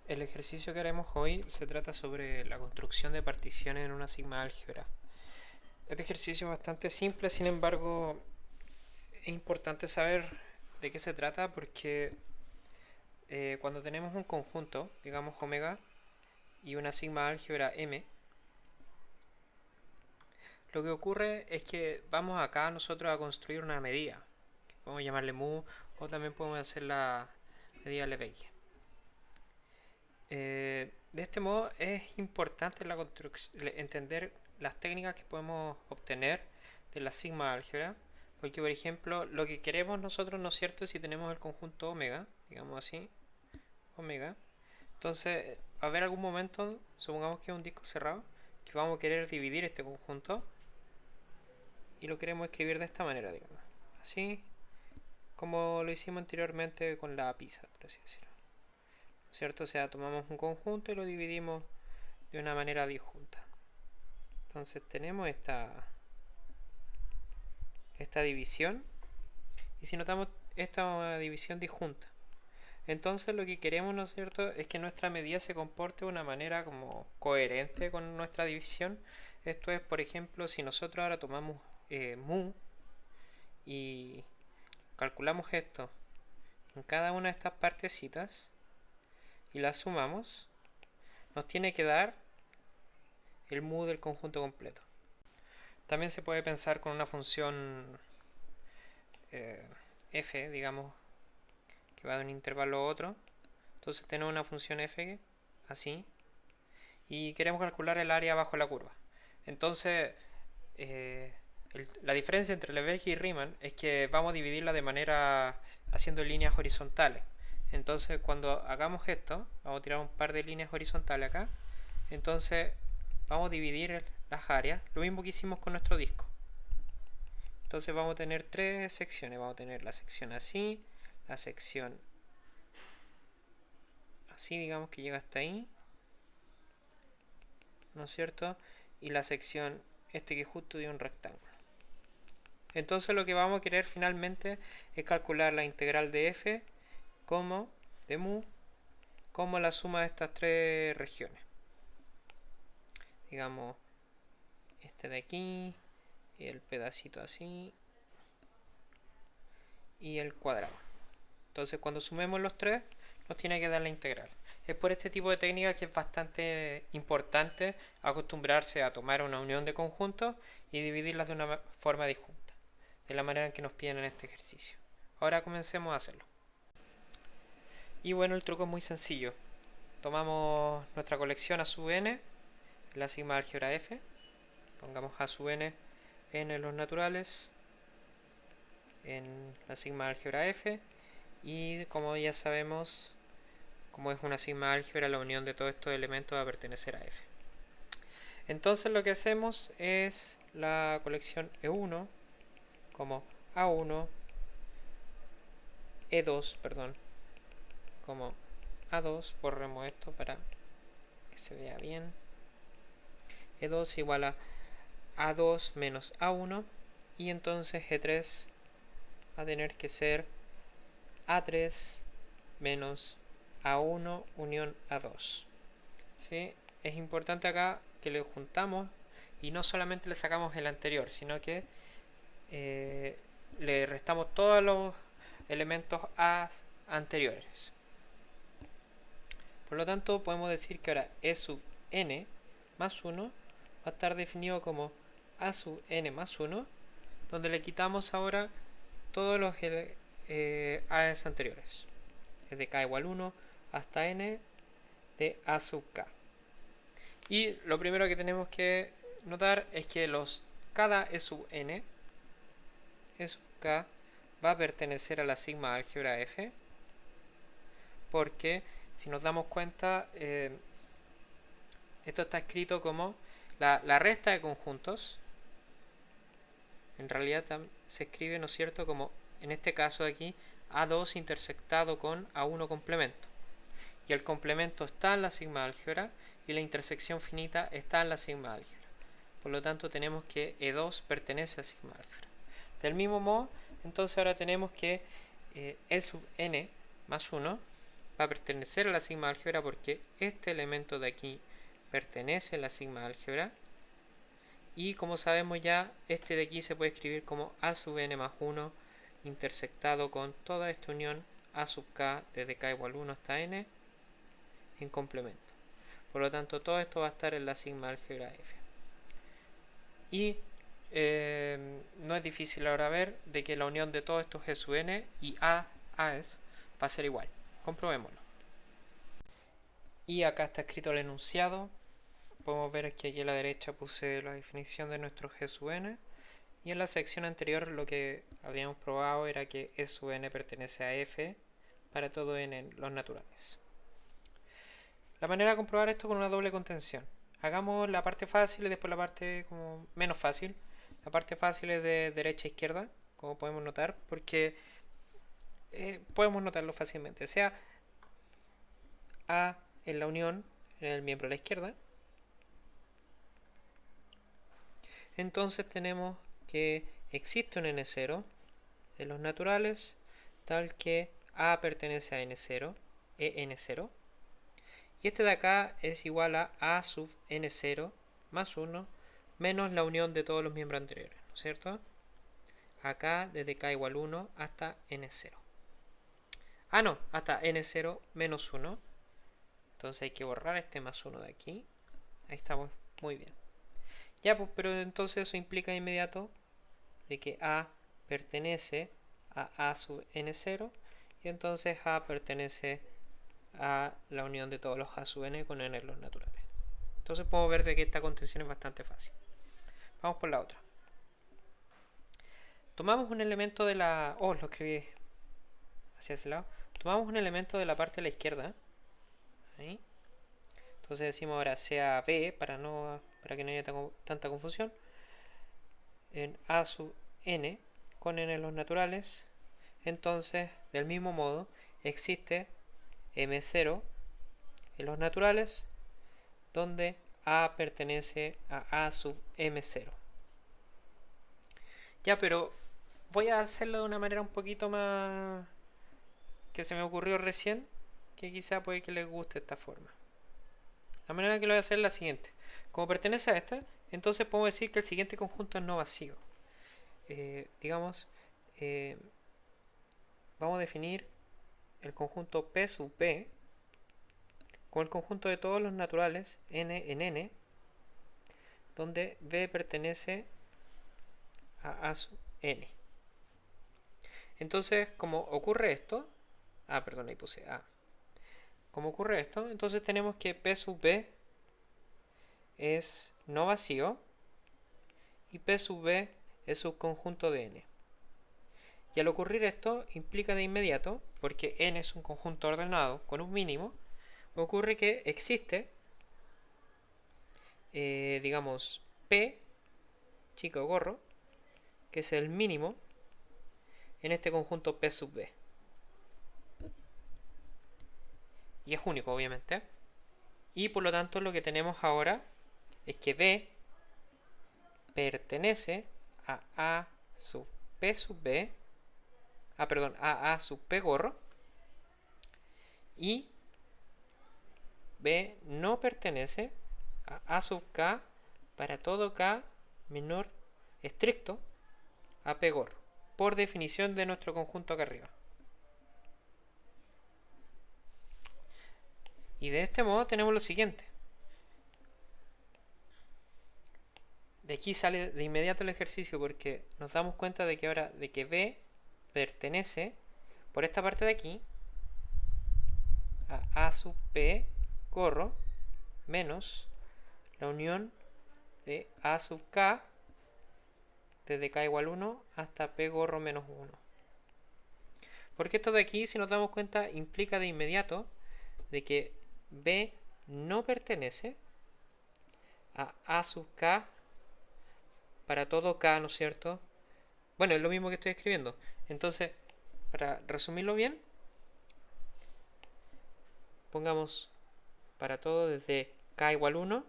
El ejercicio que haremos hoy se trata sobre la construcción de particiones en una sigma álgebra. Este ejercicio es bastante simple, sin embargo, es importante saber de qué se trata porque cuando tenemos un conjunto, digamos omega, y una sigma álgebra m, lo que ocurre es que vamos acá nosotros a construir una medida, que podemos llamarle mu, o también podemos hacer la medida Lebesgue. De este modo es importante entender las técnicas que podemos obtener de la sigma álgebra, porque por ejemplo lo que queremos nosotros, ¿no es cierto? Si tenemos el conjunto omega, digamos así, omega, entonces va a haber algún momento, supongamos que es un disco cerrado, que vamos a querer dividir este conjunto y lo queremos escribir de esta manera, digamos, así como lo hicimos anteriormente con la pizza, por así decirlo, ¿cierto? O sea, tomamos un conjunto y lo dividimos de una manera disjunta. Entonces tenemos esta división, y si notamos, esta es una división disjunta. Entonces lo que queremos, ¿no es cierto?, es que nuestra medida se comporte de una manera como coherente con nuestra división. Esto es, por ejemplo, si nosotros ahora tomamos mu y calculamos esto en cada una de estas partecitas y las sumamos, nos tiene que dar el mu del conjunto completo. También se puede pensar con una función f, digamos, que va de un intervalo a otro. Entonces tenemos una función f así y queremos calcular el área bajo la curva. Entonces la diferencia entre Lebesgue y Riemann es que vamos a dividirla de manera haciendo líneas horizontales. Entonces cuando hagamos esto, vamos a tirar un par de líneas horizontales acá. Entonces vamos a dividir las áreas, lo mismo que hicimos con nuestro disco. Entonces vamos a tener tres secciones. Vamos a tener la sección así, la sección así, digamos, que llega hasta ahí, ¿no es cierto? Y la sección que justo dio un rectángulo. Entonces lo que vamos a querer finalmente es calcular la integral de f como de mu como la suma de estas tres regiones. Digamos, este de aquí, y el pedacito así, y el cuadrado. Entonces cuando sumemos los tres, nos tiene que dar la integral. Es por este tipo de técnica que es bastante importante acostumbrarse a tomar una unión de conjuntos y dividirlas de una forma disjunta, de la manera en que nos piden en este ejercicio. Ahora comencemos a hacerlo. Y bueno, el truco es muy sencillo. Tomamos nuestra colección A sub n, la sigma álgebra f, pongamos A sub n en los naturales, en la sigma álgebra f, y como ya sabemos, como es una sigma álgebra, la unión de todos estos elementos va a pertenecer a f. Entonces lo que hacemos es la colección E1 como A1, E2, perdón, como A2, borremos esto para que se vea bien. E2 igual a A2 menos A1, y entonces E3 va a tener que ser A3 menos A1 unión A2. ¿Sí? Es importante acá que le juntamos y no solamente le sacamos el anterior, sino que le restamos todos los elementos A anteriores. Por lo tanto, podemos decir que ahora E sub n más 1 va a estar definido como A sub n más 1, donde le quitamos ahora todos los A's anteriores, desde k igual 1 hasta n de A sub k. Y lo primero que tenemos que notar es que cada E sub n, E sub k, va a pertenecer a la sigma álgebra f, porque si nos damos cuenta, esto está escrito como la resta de conjuntos. En realidad se escribe, ¿no es cierto?, como en este caso de aquí, A2 intersectado con A1 complemento. Y el complemento está en la sigma álgebra y la intersección finita está en la sigma álgebra. Por lo tanto, tenemos que E2 pertenece a sigma álgebra. Del mismo modo, entonces ahora tenemos que E sub n más 1 va a pertenecer a la sigma álgebra porque este elemento de aquí pertenece a la sigma álgebra. Y como sabemos ya, este de aquí se puede escribir como a sub n más 1 intersectado con toda esta unión a sub k desde k igual 1 hasta n en complemento. Por lo tanto, todo esto va a estar en la sigma álgebra f. Y no es difícil ahora ver de que la unión de todos estos g sub n y a's va a ser igual. Comprobémoslo. Y acá está escrito el enunciado. Podemos ver que aquí a la derecha puse la definición de nuestro g sub n. Y en la sección anterior lo que habíamos probado era que e sub n pertenece a f para todo n en los naturales. La manera de comprobar esto con una doble contención. Hagamos la parte fácil y después la parte como menos fácil. La parte fácil es de derecha a izquierda, como podemos notar, porque podemos notarlo fácilmente. O sea, A en la unión en el miembro de la izquierda. Entonces tenemos que existe un n0 en los naturales, tal que A pertenece a n0, en0. Y este de acá es igual a sub n0 más 1 menos la unión de todos los miembros anteriores, ¿no es cierto? Acá desde k igual 1 hasta n0. Ah, no, hasta n0 menos 1. Entonces hay que borrar este más 1 de aquí. Ahí estamos, muy bien. Ya, pues, pero entonces eso implica de inmediato de que A pertenece a sub n0 y entonces A pertenece a la unión de todos los a sub n con n en los naturales. Entonces podemos ver de que esta contención es bastante fácil. Vamos por la otra. Tomamos un elemento de la... Oh, lo escribí hacia ese lado. Tomamos un elemento de la parte de la izquierda. Ahí. Entonces decimos ahora sea B para que no haya tanta confusión. En a sub n con n en los naturales. Entonces, del mismo modo, existe m0 en los naturales, donde A pertenece a sub m0. Ya, pero voy a hacerlo de una manera un poquito más que se me ocurrió recién, que quizá puede que les guste esta forma. La manera que lo voy a hacer es la siguiente. Como pertenece a esta, entonces podemos decir que el siguiente conjunto es no vacío. Digamos, vamos a definir el conjunto P sub B con el conjunto de todos los naturales n en n, donde B pertenece a sub n. Entonces, como ocurre esto, perdón, ahí puse A. Como ocurre esto, entonces tenemos que P sub B es no vacío y P sub B es subconjunto de n. Y al ocurrir esto, implica de inmediato, porque n es un conjunto ordenado con un mínimo, ocurre que existe, digamos, P, chico gorro, que es el mínimo en este conjunto P sub B. Y es único, obviamente. Y por lo tanto lo que tenemos ahora es que B pertenece a A sub P sub B, a A sub P gorro, y B no pertenece a A sub K para todo K menor estricto a P gorro, por definición de nuestro conjunto acá arriba. Y de este modo tenemos lo siguiente. De aquí sale de inmediato el ejercicio porque nos damos cuenta de que ahora de que B pertenece por esta parte de aquí a A sub P gorro menos la unión de A sub K desde K igual 1 hasta P gorro menos 1. Porque esto de aquí, si nos damos cuenta, implica de inmediato de que B no pertenece a A sub K para todo K, ¿no es cierto? Bueno, es lo mismo que estoy escribiendo. Entonces, para resumirlo bien, pongamos para todo desde K igual 1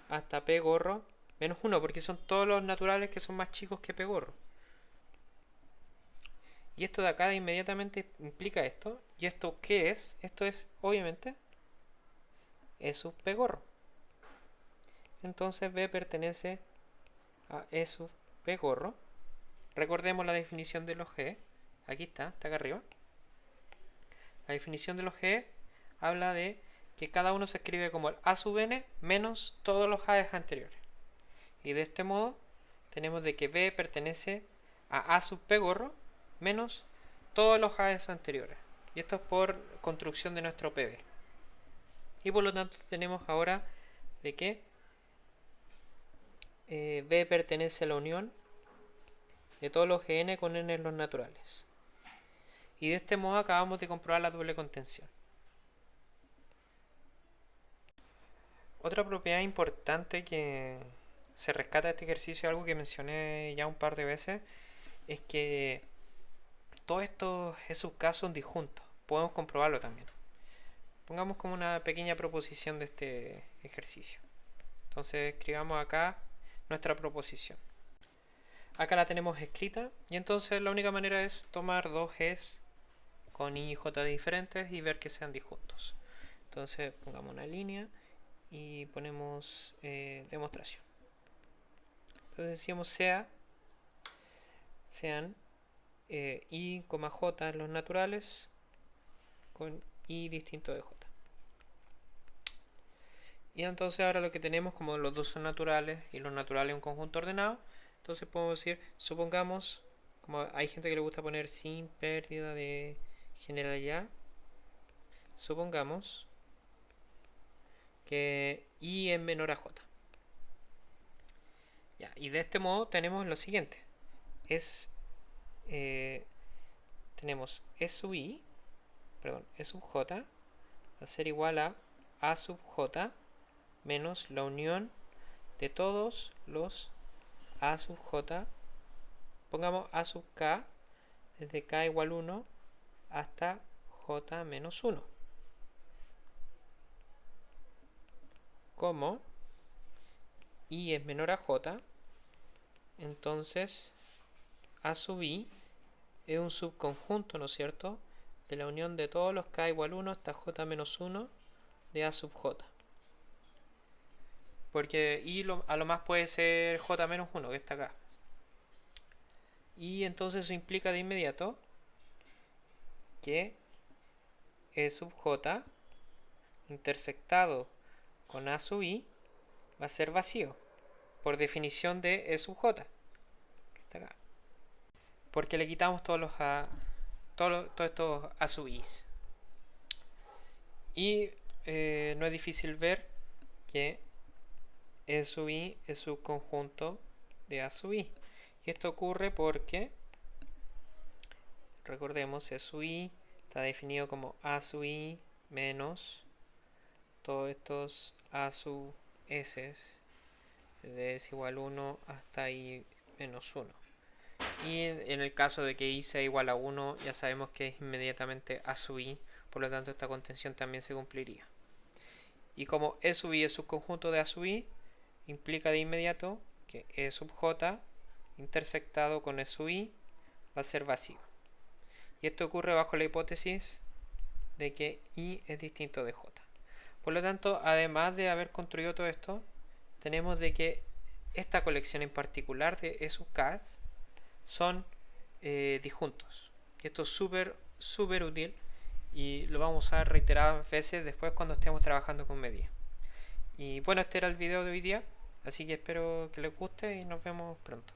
hasta P gorro menos 1, porque son todos los naturales que son más chicos que P gorro. Y esto de acá inmediatamente implica esto. ¿Y esto qué es? Esto es, obviamente, E sub P gorro. Entonces B pertenece a E sub P gorro. Recordemos la definición de los G. Aquí está acá arriba. La definición de los G habla de que cada uno se escribe como el A sub n menos todos los A's anteriores. Y de este modo tenemos de que B pertenece a A sub P gorro menos todos los A's anteriores. Y esto es por construcción de nuestro PB. Y por lo tanto tenemos ahora de que B pertenece a la unión de todos los Gn con n en los naturales. Y de este modo acabamos de comprobar la doble contención. Otra propiedad importante que se rescata de este ejercicio, algo que mencioné ya un par de veces, es que todos estos subk son disjuntos. Podemos comprobarlo también. Pongamos como una pequeña proposición de este ejercicio. Entonces escribamos acá nuestra proposición. Acá la tenemos escrita y entonces la única manera es tomar dos G's con I y J diferentes y ver que sean disjuntos. Entonces pongamos una línea y ponemos demostración. Entonces decimos sean I, J en los naturales con I distinto de J. Y entonces ahora lo que tenemos, como los dos son naturales y los naturales un conjunto ordenado, entonces podemos decir, supongamos, como hay gente que le gusta poner sin pérdida de generalidad, supongamos que I es menor a J. Ya, y de este modo tenemos lo siguiente. Tenemos E sub J va a ser igual a sub J menos la unión de todos los A sub J. Pongamos A sub K desde K igual 1 hasta J menos 1. Como I es menor a J, entonces A sub I es un subconjunto, ¿no es cierto?, de la unión de todos los K igual 1 hasta J menos 1 de A sub J. Porque I a lo más puede ser J menos 1, que está acá. Y entonces eso implica de inmediato que E sub J intersectado con A sub I va a ser vacío, por definición de E sub J, que está acá. Porque le quitamos todos estos A sub I's. Y no es difícil ver que E sub I es subconjunto de A sub I. Y esto ocurre porque, recordemos, E sub I está definido como A sub I menos todos estos A sub S desde S igual 1 hasta I menos 1. Y en el caso de que I sea igual a 1, ya sabemos que es inmediatamente A sub I, por lo tanto esta contención también se cumpliría. Y como E sub I es subconjunto de A sub I, implica de inmediato que E sub J intersectado con E sub I va a ser vacío. Y esto ocurre bajo la hipótesis de que I es distinto de J. Por lo tanto, además de haber construido todo esto, tenemos de que esta colección en particular de E sub K son disjuntos. Y esto es súper útil y lo vamos a reiterar veces después cuando estemos trabajando con medidas. Y bueno, este era el video de hoy día, así que espero que les guste y nos vemos pronto.